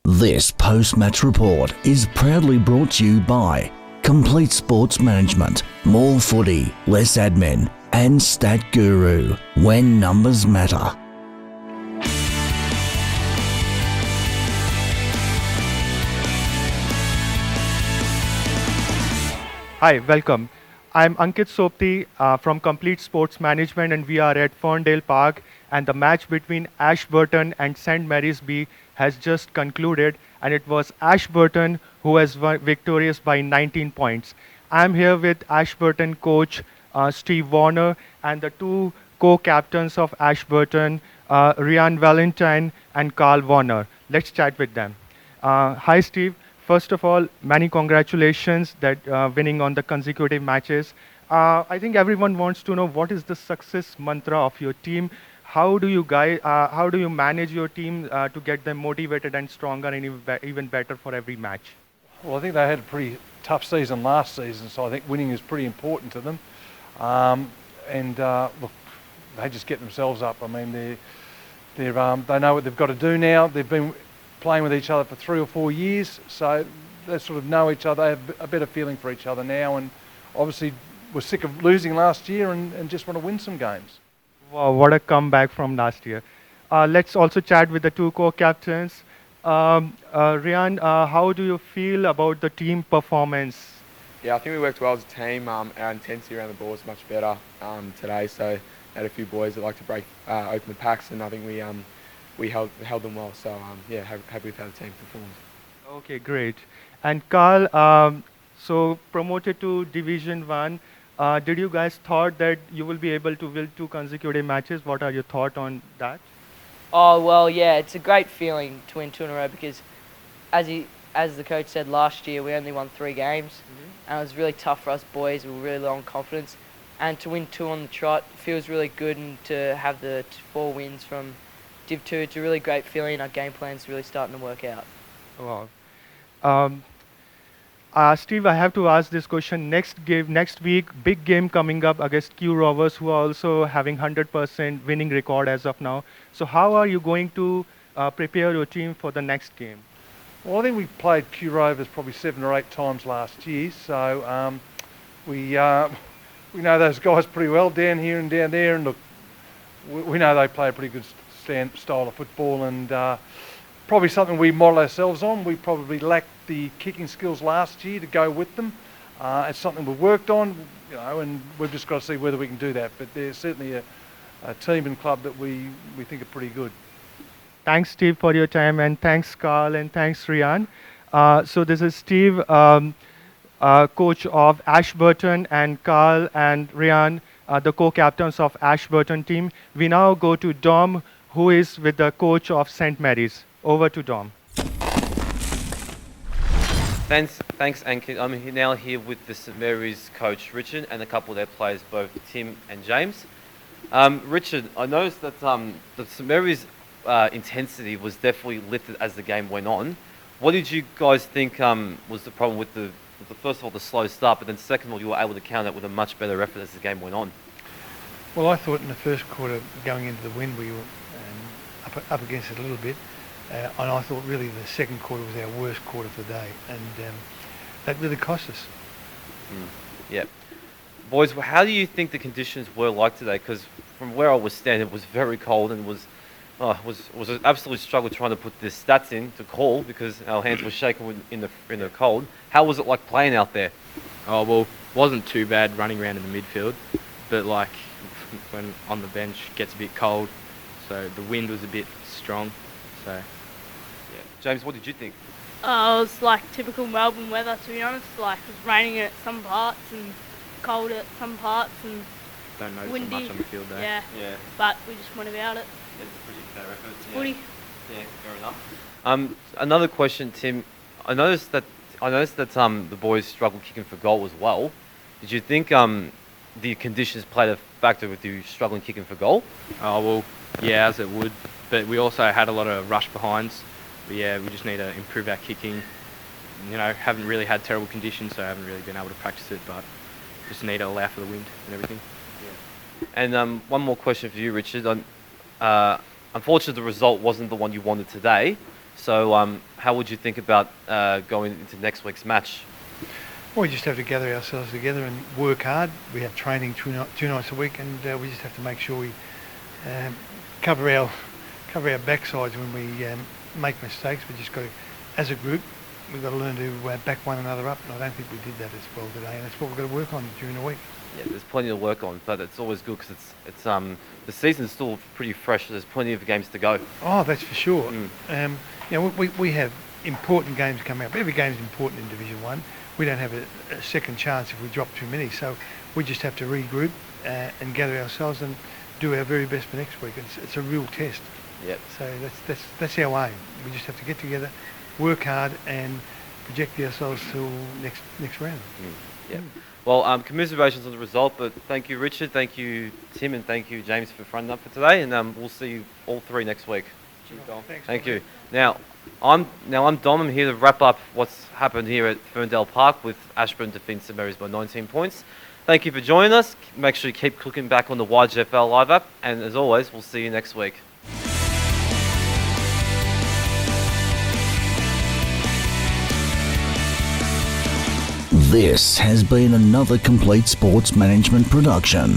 This post-match report is proudly brought to you by Complete Sports Management, more footy, less admin, and Stat Guru, when numbers matter. Hi, welcome. I'm Ankit Sopti from Complete Sports Management, and we are at Ferndale Park. And the match between Ashburton and St. Mary's B has just concluded, and it was Ashburton who was victorious by 19 points. I'm here with Ashburton coach Steve Warner and the two co-captains of Ashburton, Ryan Valentine and Carl Warner. Let's chat with them. Hi, Steve. First of all, many congratulations that winning on the consecutive matches. I think everyone wants to know what is the success mantra of your team. How do you manage your team to get them motivated and stronger and even better for every match? Well, I think they had a pretty tough season last season, so I think winning is pretty important to them. Look, they just get themselves up. I mean, they know what they've got to do now. They've been playing with each other for 3 or 4 years, so they sort of know each other. They have a better feeling for each other now, and obviously were sick of losing last year and just want to win some games. Wow, what a comeback from last year. Let's also chat with the two co-captains. Ryan, how do you feel about the team performance? Yeah, I think we worked well as a team. Our intensity around the ball was much better today, so had a few boys that like to break open the packs, and I think we held them well. So happy with how the team performed. Okay, great. And Carl, so promoted to Division 1, did you guys thought that you will be able to win 2 consecutive matches? What are your thoughts on that? Oh, well, yeah, it's a great feeling to win 2 in a row because, as the coach said last year, we only won 3 games, and it was really tough for us boys. We were really low on confidence, and to win 2 on the trot feels really good, and to have the 4 wins from Div 2, it's a really great feeling. Our game plan's really starting to work out. Wow. Steve, I have to ask this question. Next week, big game coming up against Q Rovers, who are also having 100% winning record as of now. So how are you going to prepare your team for the next game? Well, I think we played Q Rovers probably 7 or 8 times last year, so we know those guys pretty well down here and down there, and look, we know they play a pretty good style of football, and probably something we model ourselves on. We probably lacked the kicking skills last year to go with them. It's something we've worked on, and we've just got to see whether we can do that. But they're certainly a team and club that we think are pretty good. Thanks, Steve, for your time, and thanks, Carl, and thanks, Ryan. So this is Steve, coach of Ashburton, and Carl and Ryan, the co-captains of Ashburton team. We now go to Dom, who is with the coach of St. Mary's. Over to Dom. Thanks, Ankit. I'm now here with the St. Mary's coach, Richard, and a couple of their players, both Tim and James. Richard, I noticed that the St. Mary's intensity was definitely lifted as the game went on. What did you guys think was the problem with the first of all, the slow start, but then second of all, you were able to counter it with a much better effort as the game went on? Well, I thought in the first quarter, going into the wind, we were up against it a little bit. And I thought really the second quarter was our worst quarter for the day, and that really cost us. Yeah. Boys, how do you think the conditions were like today? Because from where I was standing, it was very cold, and it was an absolute struggle trying to put the stats in to call because our hands were shaking in the cold. How was it like playing out there? Oh, well, wasn't too bad running around in the midfield, but like when on the bench it gets a bit cold, so the wind was a bit strong. So, yeah. James, what did you think? It was like typical Melbourne weather, to be honest. Like it was raining at some parts and cold at some parts and don't notice windy. much on the field there. Yeah. But we just went about it. Yeah, it's a pretty fair effort. It's footy. Yeah, fair enough. Another question, Tim. I noticed that the boys struggled kicking for goal as well. Did you think the conditions played a factor with you struggling kicking for goal? Oh, well, yeah, as it would. But we also had a lot of rush behinds. But yeah, we just need to improve our kicking. Haven't really had terrible conditions, so I haven't really been able to practice it, but just need to allow for the wind and everything. Yeah. And one more question for you, Richard. Unfortunately, the result wasn't the one you wanted today. So how would you think about going into next week's match? We just have to gather ourselves together and work hard. We have training two nights a week, and we just have to make sure we cover our backsides when we make mistakes. We just got to, as a group, we've got to learn to back one another up, and I don't think we did that as well today, and that's what we've got to work on during the week. Yeah, there's plenty to work on, but it's always good because it's the season's still pretty fresh. There's plenty of games to go. Oh, that's for sure. We have important games coming up. Every game's important in Division 1. We don't have a second chance if we drop too many, so we just have to regroup and gather ourselves and do our very best for next week. It's a real test. Yep. So that's our aim. We just have to get together, work hard, and project ourselves till next round. Yeah. Well, commiserations on the result, but thank you, Richard, thank you, Tim, and thank you, James, for fronting up for today, and we'll see you all three next week. Thanks, Thank you. Now, I'm Dom. I'm here to wrap up what's happened here at Ferndale Park with Ashburton defeating St Mary's by 19 points. Thank you for joining us. Make sure you keep clicking back on the YJFL live app, and as always, we'll see you next week. This has been another Complete Sports Management production.